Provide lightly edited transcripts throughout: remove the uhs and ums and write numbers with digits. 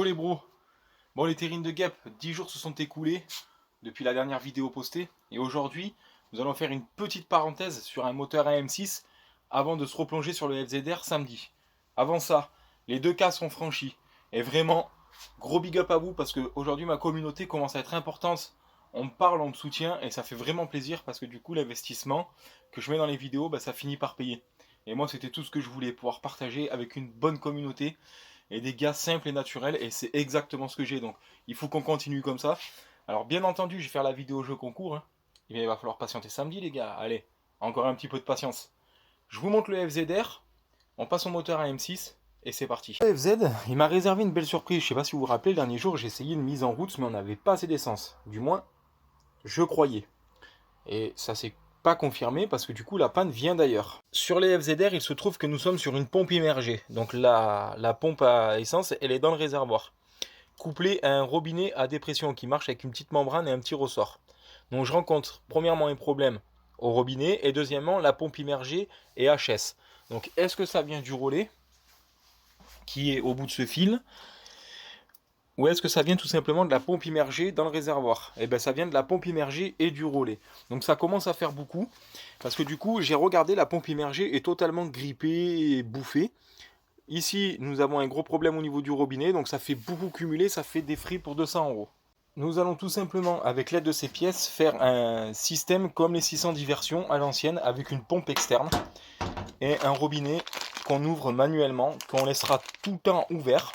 les bros. Bon, les terrines de guêpes, 10 jours se sont écoulés depuis la dernière vidéo postée. Et aujourd'hui, nous allons faire une petite parenthèse sur un moteur AM6 avant de se replonger sur le FZR samedi. Avant ça, les 2 cas sont franchis. Et vraiment, gros big up à vous parce qu'aujourd'hui ma communauté commence à être importante. On me parle, on me soutient et ça fait vraiment plaisir parce que du coup l'investissement que je mets dans les vidéos, ça finit par payer. Et moi c'était tout ce que je voulais, pouvoir partager avec une bonne communauté et des gars simples et naturels, et c'est exactement ce que j'ai, donc il faut qu'on continue comme ça. Alors bien entendu, je vais faire la vidéo jeu concours, hein. Il va falloir patienter samedi les gars, allez, encore un petit peu de patience. Je vous montre le FZR, on passe au moteur à M6, et c'est parti. Le FZ, il m'a réservé une belle surprise, je sais pas si vous vous rappelez, le dernier jour j'ai essayé une mise en route, mais on n'avait pas assez d'essence, du moins, je croyais. Et ça s'est pas confirmé parce que du coup la panne vient d'ailleurs. Sur les FZR, il se trouve que nous sommes sur une pompe immergée. Donc la pompe à essence, elle est dans le réservoir. Couplée à un robinet à dépression qui marche avec une petite membrane et un petit ressort. Donc je rencontre premièrement un problème au robinet et deuxièmement la pompe immergée est HS. Donc est-ce que ça vient du relais qui est au bout de ce fil ? Ou est-ce que ça vient tout simplement de la pompe immergée dans le réservoir? Eh bien ça vient de la pompe immergée et du relais. Donc ça commence à faire beaucoup. Parce que du coup, j'ai regardé, la pompe immergée est totalement grippée et bouffée. Ici, nous avons un gros problème au niveau du robinet. Donc ça fait beaucoup cumuler, ça fait des frais pour 200 €. Nous allons tout simplement, avec l'aide de ces pièces, faire un système comme les 600 diversions à l'ancienne, avec une pompe externe et un robinet qu'on ouvre manuellement, qu'on laissera tout le temps ouvert.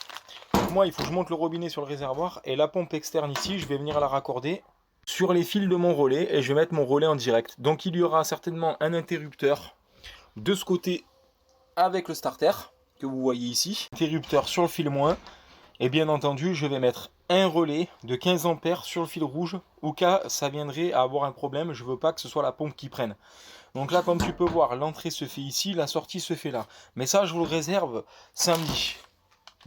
Moi, il faut que je monte le robinet sur le réservoir et la pompe externe ici, je vais venir la raccorder sur les fils de mon relais et je vais mettre mon relais en direct. Donc il y aura certainement un interrupteur de ce côté avec le starter que vous voyez ici. Interrupteur sur le fil moins et bien entendu, je vais mettre un relais de 15 ampères sur le fil rouge au cas ça viendrait à avoir un problème. Je veux pas que ce soit la pompe qui prenne. Donc là, comme tu peux voir, l'entrée se fait ici, la sortie se fait là. Mais ça, je vous le réserve samedi.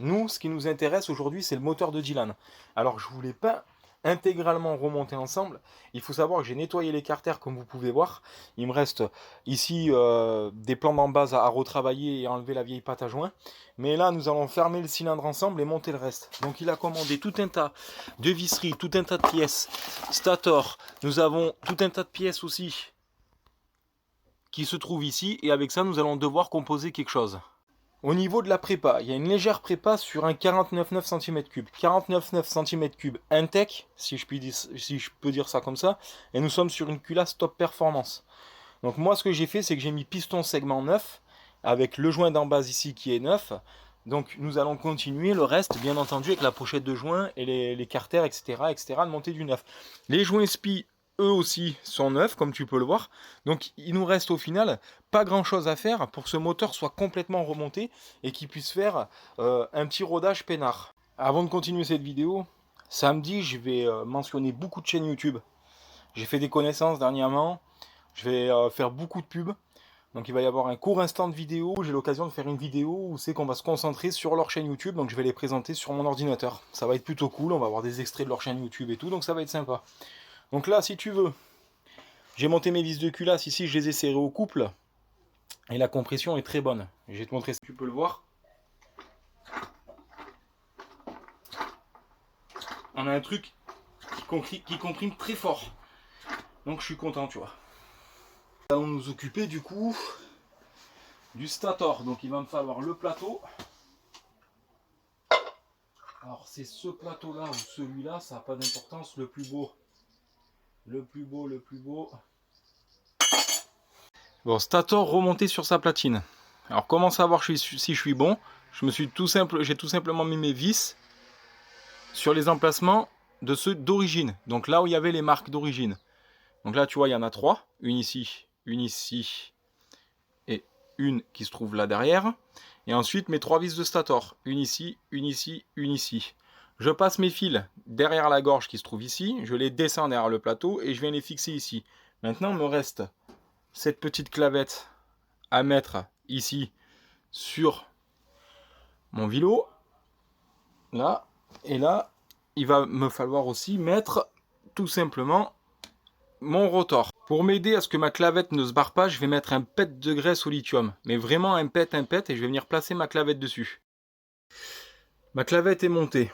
Nous, ce qui nous intéresse aujourd'hui, c'est le moteur de Dylan. Alors, je ne voulais pas intégralement remonter ensemble. Il faut savoir que j'ai nettoyé les carters, comme vous pouvez voir. Il me reste ici des plans d'embase à retravailler et enlever la vieille pâte à joint. Mais là, nous allons fermer le cylindre ensemble et monter le reste. Donc, il a commandé tout un tas de visseries, tout un tas de pièces. Stator, nous avons tout un tas de pièces aussi qui se trouvent ici. Et avec ça, nous allons devoir composer quelque chose. Au niveau de la prépa, il y a une légère prépa sur un 49,9 cm3. 49,9 cm3 Intech, si je peux dire ça comme ça. Et nous sommes sur une culasse top performance. Donc moi, ce que j'ai fait, c'est que j'ai mis piston segment 9, avec le joint d'en base ici qui est 9. Donc nous allons continuer le reste, bien entendu, avec la pochette de joint et les carters, etc., de monter du 9. Les joints SPI, eux aussi, sont neufs, comme tu peux le voir. Donc il nous reste au final pas grand chose à faire pour que ce moteur soit complètement remonté et qu'il puisse faire un petit rodage peinard. Avant de continuer cette vidéo, samedi, je vais mentionner beaucoup de chaînes YouTube. J'ai fait des connaissances dernièrement, je vais faire beaucoup de pubs. Donc il va y avoir un court instant de vidéo, j'ai l'occasion de faire une vidéo où c'est qu'on va se concentrer sur leur chaîne YouTube, donc je vais les présenter sur mon ordinateur. Ça va être plutôt cool, on va avoir des extraits de leur chaîne YouTube et tout, donc ça va être sympa. Donc là, si tu veux, j'ai monté mes vis de culasse, ici je les ai serrées au couple, et la compression est très bonne. Je vais te montrer ça, tu peux le voir. On a un truc qui comprime très fort, donc je suis content, tu vois. Nous allons nous occuper du coup du stator, donc il va me falloir le plateau. Alors c'est ce plateau là ou celui-là, ça n'a pas d'importance, le plus beau. Bon, stator remonté sur sa platine. Alors comment savoir si je suis bon? J'ai tout simplement mis mes vis sur les emplacements de ceux d'origine, donc là où il y avait les marques d'origine. Donc là tu vois, il y en a 3, une ici et une qui se trouve là derrière. Et ensuite mes 3 vis de stator, une ici, une ici, une ici. Je passe mes fils derrière la gorge qui se trouve ici, je les descends derrière le plateau et je viens les fixer ici. Maintenant il me reste cette petite clavette à mettre ici sur mon vélo, là, et là il va me falloir aussi mettre tout simplement mon rotor. Pour m'aider à ce que ma clavette ne se barre pas, je vais mettre un pet de graisse au lithium, mais vraiment un pet, et je vais venir placer ma clavette dessus. Ma clavette est montée.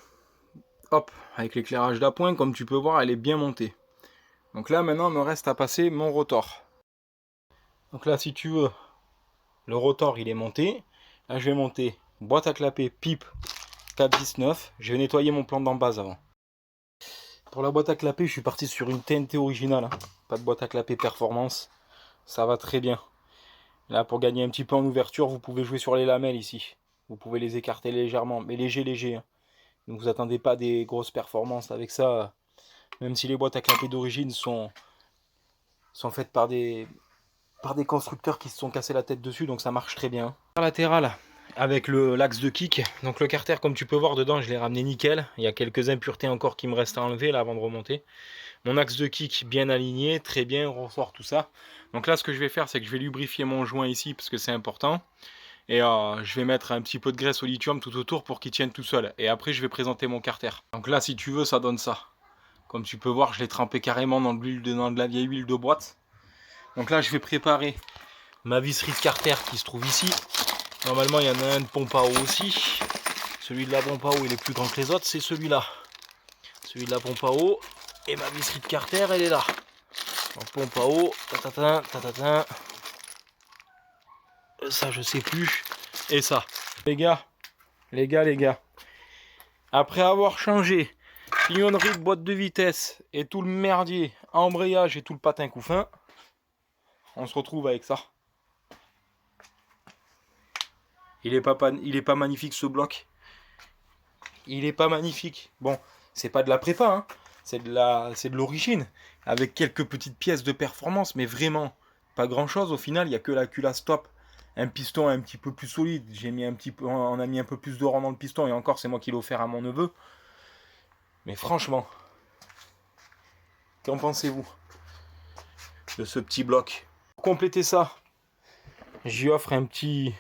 hop, avec l'éclairage d'appoint, comme tu peux voir, elle est bien montée. Donc là, maintenant, il me reste à passer mon rotor. Donc là, si tu veux, le rotor, il est monté. Là, je vais monter boîte à clapper pipe 419. Je vais nettoyer mon plan d'en base avant. Pour la boîte à clapper, je suis parti sur une TNT originale. Hein. Pas de boîte à clapper performance. Ça va très bien. Là, pour gagner un petit peu en ouverture, vous pouvez jouer sur les lamelles ici. Vous pouvez les écarter légèrement, mais léger. Hein. Donc vous attendez pas des grosses performances avec ça. Même si les boîtes à clapper d'origine sont faites par des constructeurs qui se sont cassés la tête dessus, donc ça marche très bien. Latéral avec l'axe de kick. Donc le carter, comme tu peux voir dedans, je l'ai ramené nickel. Il y a quelques impuretés encore qui me restent à enlever là avant de remonter. Mon axe de kick bien aligné, très bien, on ressort tout ça. Donc là, ce que je vais faire, c'est que je vais lubrifier mon joint ici parce que c'est important. Et je vais mettre un petit peu de graisse au lithium tout autour pour qu'il tienne tout seul. Et après, je vais présenter mon carter. Donc là, si tu veux, ça donne ça. Comme tu peux voir, je l'ai trempé carrément dans de la vieille huile de boîte. Donc là, je vais préparer ma visserie de carter qui se trouve ici. Normalement, il y en a un de pompe à eau aussi. Celui de la pompe à eau, il est plus grand que les autres, c'est celui-là. Celui de la pompe à eau. Et ma visserie de carter, elle est là. Donc pompe à eau, tatatin. Ça, je sais plus. Et ça. Les gars. Après avoir changé pignonnerie de boîte de vitesse et tout le merdier, embrayage et tout le patin couffin, on se retrouve avec ça. Il est pas magnifique ce bloc. Il est pas magnifique. Bon, c'est pas de la prépa, hein. C'est de l'origine. Avec quelques petites pièces de performance, mais vraiment pas grand chose. Au final, il n'y a que la culasse top. Un piston un petit peu plus solide. On a mis un peu plus de rang dans le piston, et encore, c'est moi qui l'ai offert à mon neveu. Mais franchement, qu'en pensez-vous de ce petit bloc? Pour compléter ça, j'y offre un petit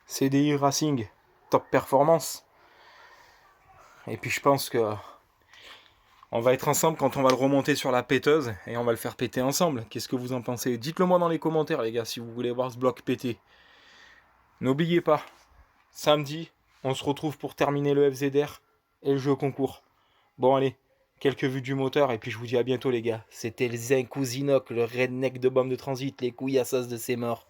CDI Racing Top Performance. Et puis je pense que on va être ensemble quand on va le remonter sur la péteuse et on va le faire péter ensemble. Qu'est-ce que vous en pensez? Dites-le moi dans les commentaires, les gars, si vous voulez voir ce bloc péter. N'oubliez pas, samedi, on se retrouve pour terminer le FZR et le jeu concours. Bon allez, quelques vues du moteur et puis je vous dis à bientôt les gars. C'était le Zinc Cousinoc, le redneck de bombe de transit, les couilles à sas de ses morts.